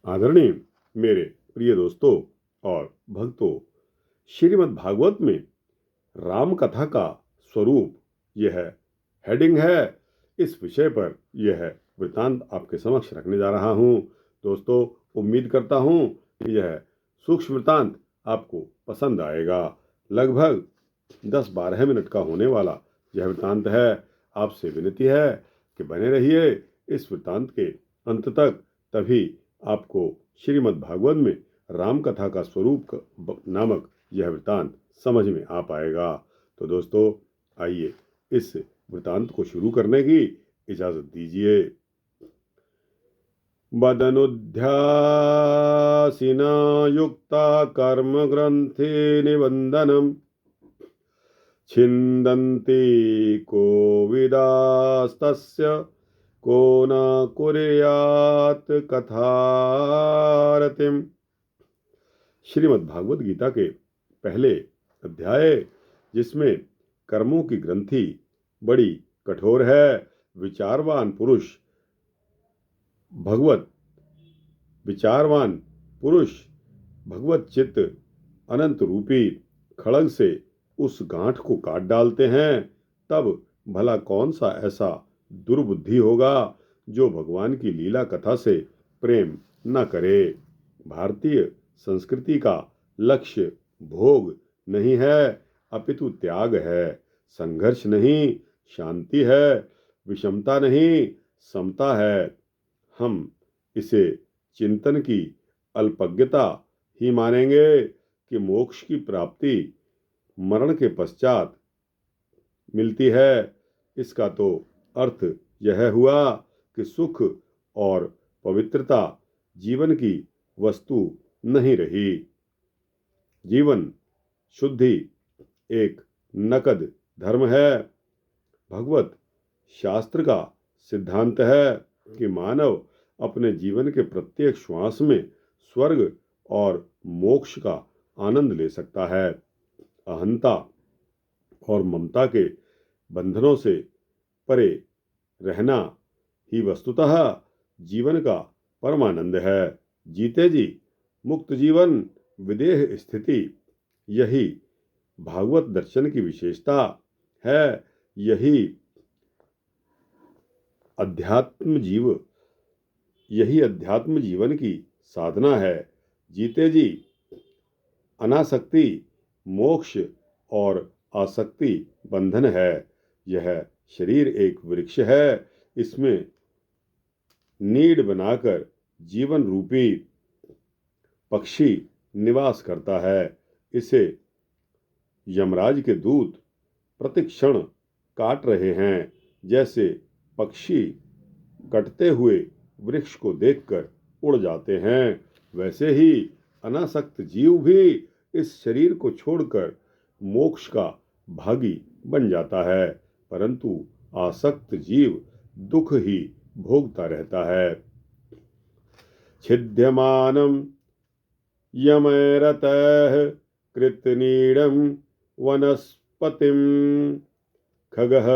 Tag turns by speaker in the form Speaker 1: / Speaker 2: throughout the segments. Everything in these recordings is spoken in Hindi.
Speaker 1: आदरणीय मेरे प्रिय दोस्तों और भक्तों, श्रीमद् भागवत में राम कथा का स्वरूप यह हेडिंग है। इस विषय पर यह वृतांत आपके समक्ष रखने जा रहा हूं। दोस्तों, उम्मीद करता हूं कि यह सूक्ष्म वृतांत आपको पसंद आएगा। लगभग 10-12 मिनट का होने वाला यह वृतांत है। आपसे विनती है कि बने रहिए इस वृतांत के अंत तक, तभी आपको श्रीमद् भागवत में राम कथा का स्वरूप नामक यह वृतांत समझ में आ पाएगा। तो दोस्तों, आइए इस वृतांत को शुरू करने की इजाजत दीजिए। बदनुध्यासिना युक्ता कर्म ग्रंथि निबंधनम छिन्दन्ति को विदास्तस्य को न कुर्यात् कथारतिम। श्रीमद् भागवत गीता के पहले अध्याय, जिसमें कर्मों की ग्रंथि बड़ी कठोर है। विचारवान पुरुष भगवत चित्त अनंत रूपी खड़ग से उस गांठ को काट डालते हैं, तब भला कौन सा ऐसा दुर्बुद्धि होगा जो भगवान की लीला कथा से प्रेम न करे। भारतीय संस्कृति का लक्ष्य भोग नहीं है, अपितु त्याग है। संघर्ष नहीं, शांति है। विषमता नहीं, समता है। हम इसे चिंतन की अल्पज्ञता ही मानेंगे कि मोक्ष की प्राप्ति मरण के पश्चात मिलती है। इसका तो अर्थ यह हुआ कि सुख और पवित्रता जीवन की वस्तु नहीं रही। जीवन शुद्धि एक नकद धर्म है। भगवत शास्त्र का सिद्धांत है कि मानव अपने जीवन के प्रत्येक श्वास में स्वर्ग और मोक्ष का आनंद ले सकता है। अहंता और ममता के बंधनों से परे रहना ही वस्तुतः जीवन का परमानंद है। जीते जी मुक्त जीवन, विदेह स्थिति, यही भागवत दर्शन की विशेषता है। यही अध्यात्म जीवन की साधना है। जीते जी अनासक्ति मोक्ष और आसक्ति बंधन है। यह शरीर एक वृक्ष है। इसमें नीड़ बनाकर जीवन रूपी पक्षी निवास करता है। इसे यमराज के दूत प्रतिक्षण काट रहे हैं। जैसे पक्षी कटते हुए वृक्ष को देखकर उड़ जाते हैं, वैसे ही अनासक्त जीव भी इस शरीर को छोड़कर मोक्ष का भागी बन जाता है, परंतु आसक्त जीव दुख ही भोगता रहता है। छिद्यमानं यमैरतः कृतनीडं वनस्पतिं खगः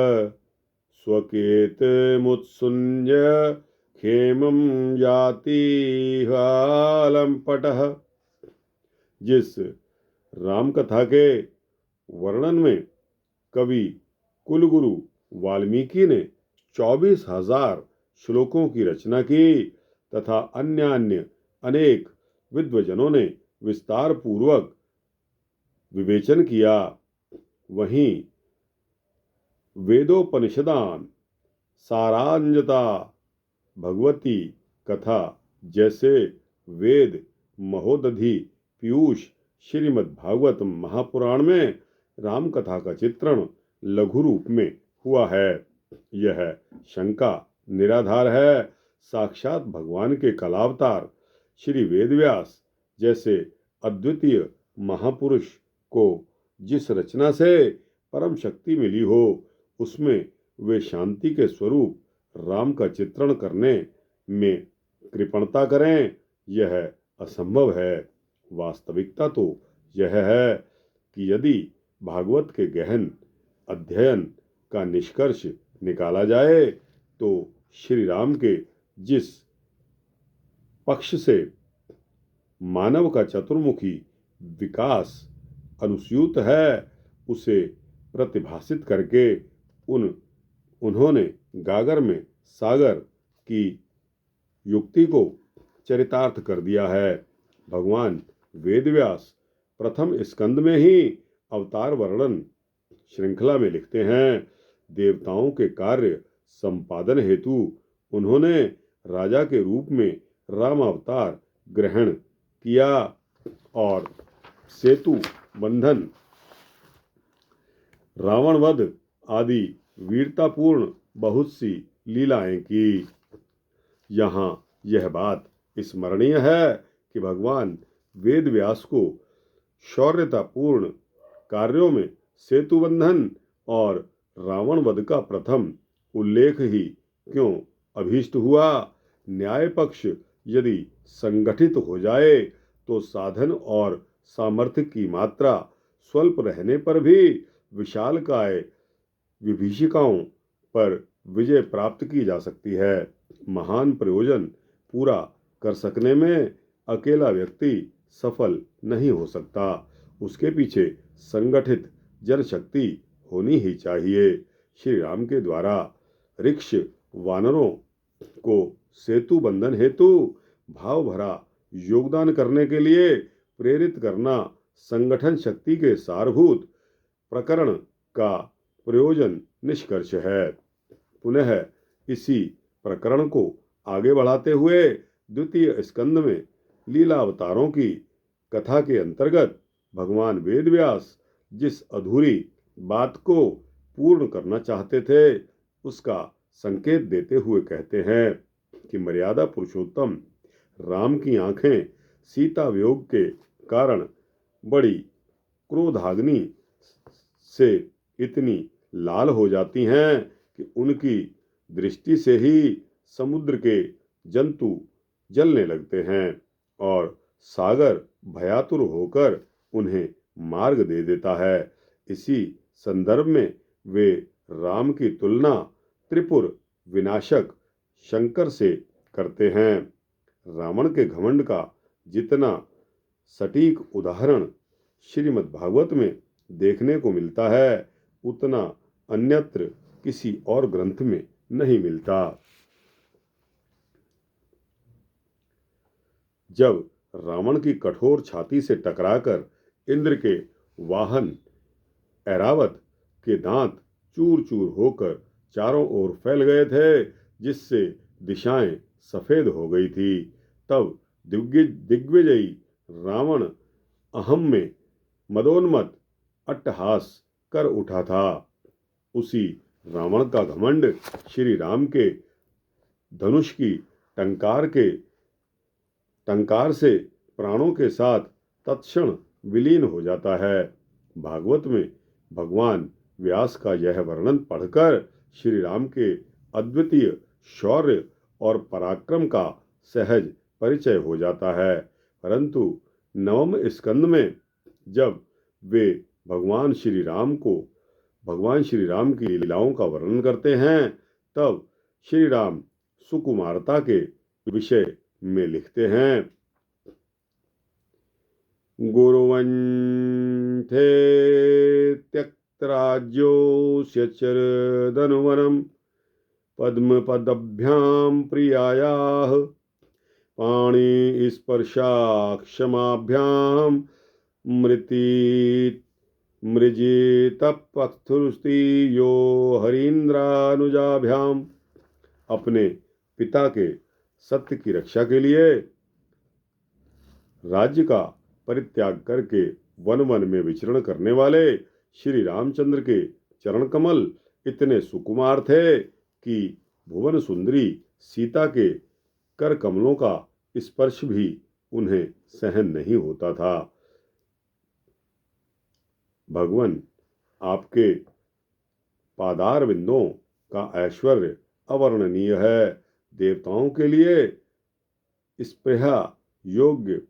Speaker 1: स्वकेतमुत्सृज्य खेमं याति हालंपटः। जिस राम कथा के वर्णन में कवि कुलगुरु वाल्मीकि ने 24,000 श्लोकों की रचना की तथा अन्य अनेक विद्वजनों ने विस्तार पूर्वक विवेचन किया, वहीं वेदोपनिषदान सारांजता भगवती कथा जैसे वेद महोदधि पीयूष श्रीमद् भागवत महापुराण में राम कथा का चित्रण लघु रूप में हुआ है। यह शंका निराधार है। साक्षात भगवान के कलावतार श्री वेदव्यास जैसे अद्वितीय महापुरुष को जिस रचना से परम शक्ति मिली हो, उसमें वे शांति के स्वरूप राम का चित्रण करने में कृपणता करें, यह असंभव है। वास्तविकता तो यह है कि यदि भागवत के गहन अध्ययन का निष्कर्ष निकाला जाए तो श्री राम के जिस पक्ष से मानव का चतुर्मुखी विकास अनुस्यूत है, उसे प्रतिभासित करके उन्होंने गागर में सागर की युक्ति को चरितार्थ कर दिया है। भगवान वेदव्यास प्रथम स्कंद में ही अवतार वर्णन श्रृंखला में लिखते हैं। देवताओं के कार्य संपादन हेतु उन्होंने राजा के रूप में राम अवतार ग्रहण किया और सेतु बंधन, रावण वध आदि वीरतापूर्ण बहुत सी लीलाएं की। यहाँ यह बात स्मरणीय है कि भगवान वेदव्यास को शौर्यतापूर्ण कार्यों में सेतु बंधन और रावण वध का प्रथम उल्लेख ही क्यों अभीष्ट हुआ। न्याय पक्ष यदि संगठित हो जाए तो साधन और सामर्थ्य की मात्रा स्वल्प रहने पर भी विशालकाय विभीषिकाओं पर विजय प्राप्त की जा सकती है। महान प्रयोजन पूरा कर सकने में अकेला व्यक्ति सफल नहीं हो सकता, उसके पीछे संगठित जनशक्ति होनी ही चाहिए। श्री राम के द्वारा ऋक्ष वानरों को सेतु बंधन हेतु भाव भरा योगदान करने के लिए प्रेरित करना संगठन शक्ति के सारभूत प्रकरण का प्रयोजन निष्कर्ष है। पुनः इसी प्रकरण को आगे बढ़ाते हुए द्वितीय स्कंद में लीला अवतारों की कथा के अंतर्गत भगवान वेदव्यास जिस अधूरी बात को पूर्ण करना चाहते थे, उसका संकेत देते हुए कहते हैं कि मर्यादा पुरुषोत्तम राम की आंखें सीता वियोग के कारण बड़ी क्रोधाग्नि से इतनी लाल हो जाती हैं कि उनकी दृष्टि से ही समुद्र के जंतु जलने लगते हैं और सागर भयातुर होकर उन्हें मार्ग दे देता है। इसी संदर्भ में वे राम की तुलना त्रिपुर विनाशक शंकर से करते हैं। रावण के घमंड का जितना सटीक उदाहरण श्रीमद् भागवत में देखने को मिलता है, उतना अन्यत्र किसी और ग्रंथ में नहीं मिलता। जब रावण की कठोर छाती से टकराकर इंद्र के वाहन ऐरावत के दांत चूर चूर होकर चारों ओर फैल गए थे, जिससे दिशाएं सफेद हो गई थी, तब दिग्विजयी रावण अहम में मदोन्मत्त अट्टहास कर उठा था। उसी रावण का घमंड श्री राम के धनुष की टंकार से प्राणों के साथ तत्क्षण विलीन हो जाता है। भागवत में भगवान व्यास का यह वर्णन पढ़कर श्री राम के अद्वितीय शौर्य और पराक्रम का सहज परिचय हो जाता है, परंतु नवम स्कंद में जब वे भगवान श्री राम की लीलाओं का वर्णन करते हैं, तब श्री राम सुकुमारता के विषय में लिखते हैं। गुरुवंथे त्यक्तराज्योस्य चरदनुवनम् पद्मपदभ्यां प्रियायाः पाणि स्पर्शाक्षमाभ्यां मृजितपथुस्ति यो हरीन्द्रानुजाभ्याम। अपने पिता के सत्य की रक्षा के लिए राज्य का परित्याग करके वन वन में विचरण करने वाले श्री रामचंद्र के चरण कमल इतने सुकुमार थे कि भुवन सुंदरी सीता के कर कमलों का स्पर्श भी उन्हें सहन नहीं होता था। भगवान आपके पादार बिंदों का ऐश्वर्य अवर्णनीय है। देवताओं के लिए स्पृहा योग्य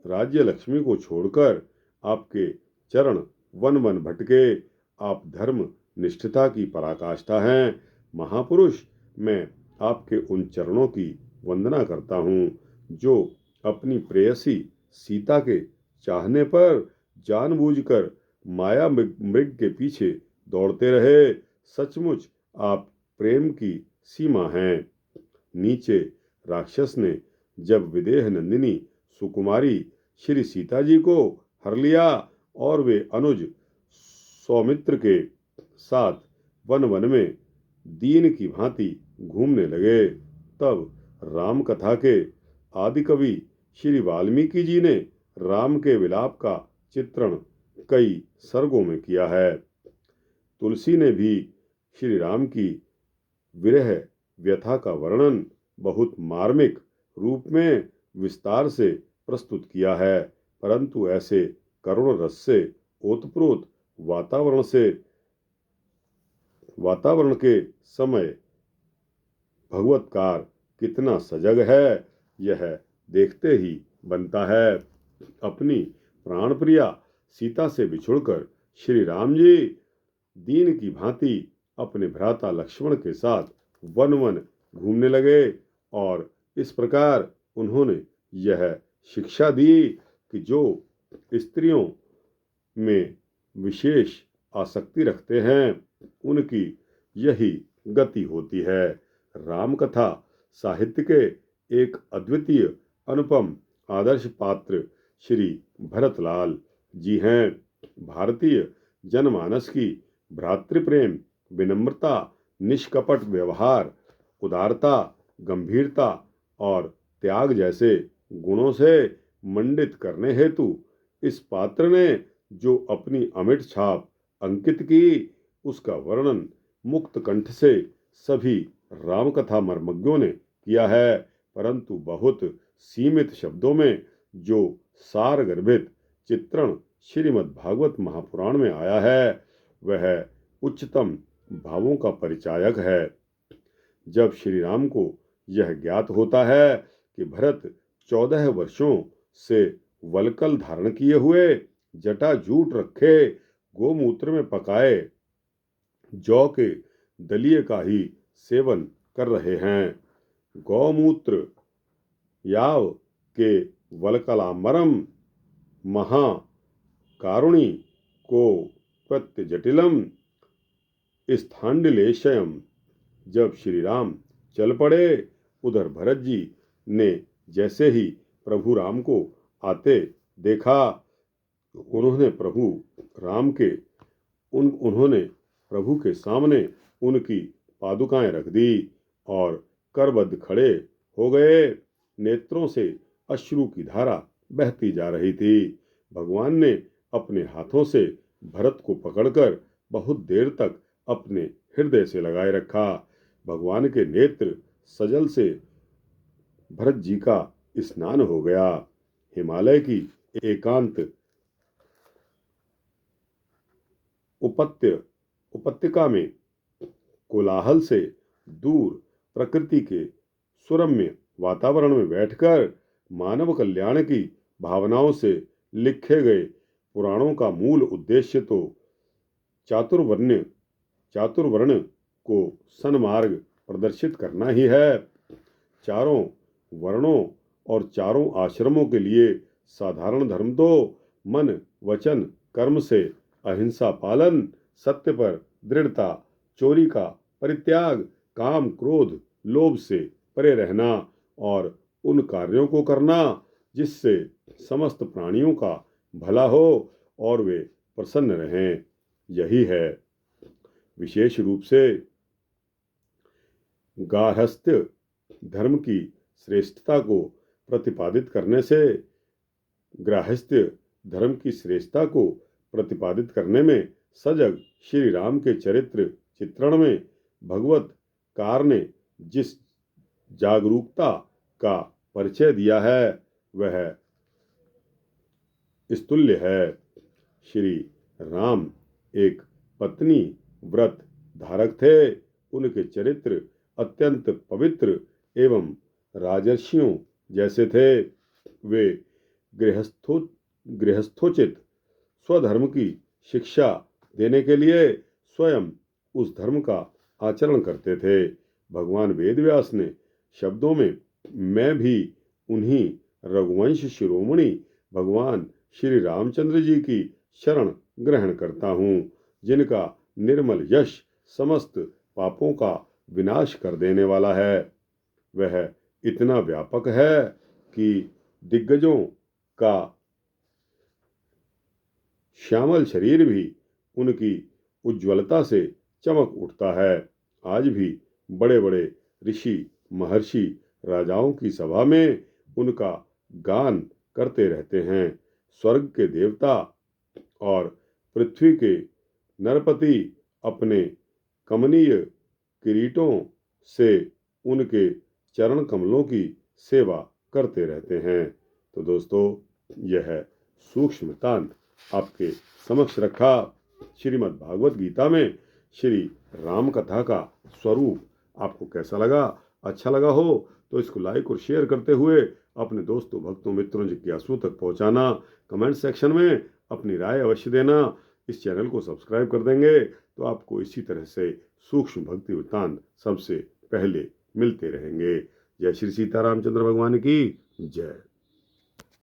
Speaker 1: राज्य लक्ष्मी को छोड़कर आपके चरण वन वन भटके। आप धर्म निष्ठता की पराकाष्ठा हैं। महापुरुष, मैं आपके उन चरणों की वंदना करता हूँ जो अपनी प्रेयसी सीता के चाहने पर जानबूझकर माया मृग के पीछे दौड़ते रहे। सचमुच आप प्रेम की सीमा हैं। नीचे राक्षस ने जब विदेह नंदिनी सुकुमारी श्री सीता जी को हर लिया और वे अनुज सौमित्र के साथ वन वन में दीन की भांति घूमने लगे, तब राम कथा के आदि कवि श्री वाल्मीकि जी ने राम के विलाप का चित्रण कई सर्गों में किया है। तुलसी ने भी श्री राम की विरह व्यथा का वर्णन बहुत मार्मिक रूप में विस्तार से प्रस्तुत किया है, परंतु ऐसे करुण रस से ओतप्रोत वातावरण के समय भगवतकार कितना सजग है, यह देखते ही बनता है। अपनी प्राणप्रिया सीता से बिछुड़कर श्री राम जी दीन की भांति अपने भ्राता लक्ष्मण के साथ वन वन घूमने लगे और इस प्रकार उन्होंने यह शिक्षा दी कि जो स्त्रियों में विशेष आसक्ति रखते हैं उनकी यही गति होती है। राम कथा साहित्य के एक अद्वितीय अनुपम आदर्श पात्र श्री भरतलाल जी हैं। भारतीय जनमानस की भ्रातृप्रेम, विनम्रता, निष्कपट व्यवहार, उदारता, गंभीरता और त्याग जैसे गुणों से मंडित करने हेतु इस पात्र ने जो अपनी अमिट छाप अंकित की, उसका वर्णन मुक्त कंठ से सभी रामकथा मर्मज्ञों ने किया है, परंतु बहुत सीमित शब्दों में जो सार गर्भित चित्रण श्रीमद् भागवत महापुराण में आया है वह उच्चतम भावों का परिचायक है। जब श्री राम को यह ज्ञात होता है कि भरत 14 वर्षों से वलकल धारण किए हुए जटा जूट रखे गोमूत्र में पकाए जौ के दलिये का ही सेवन कर रहे हैं, गौमूत्र याव के वलकलामरम महा कारुणी को प्रत्य जटिलम स्थांडिलेशयम। जब श्री राम चल पड़े, उधर भरत जी ने जैसे ही प्रभु राम को आते देखा, उन्होंने प्रभु के सामने उनकी पादुकाएं रख दी और करबद्ध खड़े हो गए। नेत्रों से अश्रु की धारा बहती जा रही थी। भगवान ने अपने हाथों से भरत को पकड़कर बहुत देर तक अपने हृदय से लगाए रखा। भगवान के नेत्र सजल से भरत जी का स्नान हो गया। हिमालय की एकांत उपत्यका में कोलाहल से दूर प्रकृति के सुरम्य वातावरण में बैठकर मानव कल्याण की भावनाओं से लिखे गए पुराणों का मूल उद्देश्य तो चातुर्वर्ण को सन्मार्ग प्रदर्शित करना ही है। चारों वर्णों और चारों आश्रमों के लिए साधारण धर्म तो मन वचन कर्म से अहिंसा पालन, सत्य पर दृढ़ता, चोरी का परित्याग, काम क्रोध लोभ से परे रहना और उन कार्यों को करना जिससे समस्त प्राणियों का भला हो और वे प्रसन्न रहें, यही है। विशेष रूप से गार्हस्थ्य धर्म की श्रेष्ठता को प्रतिपादित करने से गृहस्थ्य धर्म की श्रेष्ठता को प्रतिपादित करने में सजग श्री राम के चरित्र चित्रण में भगवत कार ने जिस जागरूकता का परिचय दिया है वह स्तुल्य है। श्री राम एक पत्नी व्रत धारक थे। उनके चरित्र अत्यंत पवित्र एवं राजर्षियों जैसे थे। वे गृहस्थोचित स्वधर्म की शिक्षा देने के लिए स्वयं उस धर्म का आचरण करते थे। भगवान वेदव्यास ने शब्दों में मैं भी उन्हीं रघुवंश शिरोमणि भगवान श्री रामचंद्र जी की शरण ग्रहण करता हूँ, जिनका निर्मल यश समस्त पापों का विनाश कर देने वाला है। वह इतना व्यापक है कि दिग्गजों का श्यामल शरीर भी उनकी उज्ज्वलता से चमक उठता है। आज भी बड़े बड़े ऋषि महर्षि राजाओं की सभा में उनका गान करते रहते हैं। स्वर्ग के देवता और पृथ्वी के नरपति अपने कमनीय किरीटों से उनके चरण कमलों की सेवा करते रहते हैं। तो दोस्तों, यह सूक्ष्म तांत आपके समक्ष रखा श्रीमद् भागवत गीता में श्री राम कथा का स्वरूप आपको कैसा लगा? अच्छा लगा हो तो इसको लाइक और शेयर करते हुए अपने दोस्तों, भक्तों, मित्रों, जिज्ञासुओं तक पहुंचाना। कमेंट सेक्शन में अपनी राय अवश्य देना। इस चैनल को सब्सक्राइब कर देंगे तो आपको इसी तरह से सूक्ष्म भक्ति वृत्तांत सबसे पहले मिलते रहेंगे। जय श्री सीतारामचंद्र भगवान की जय।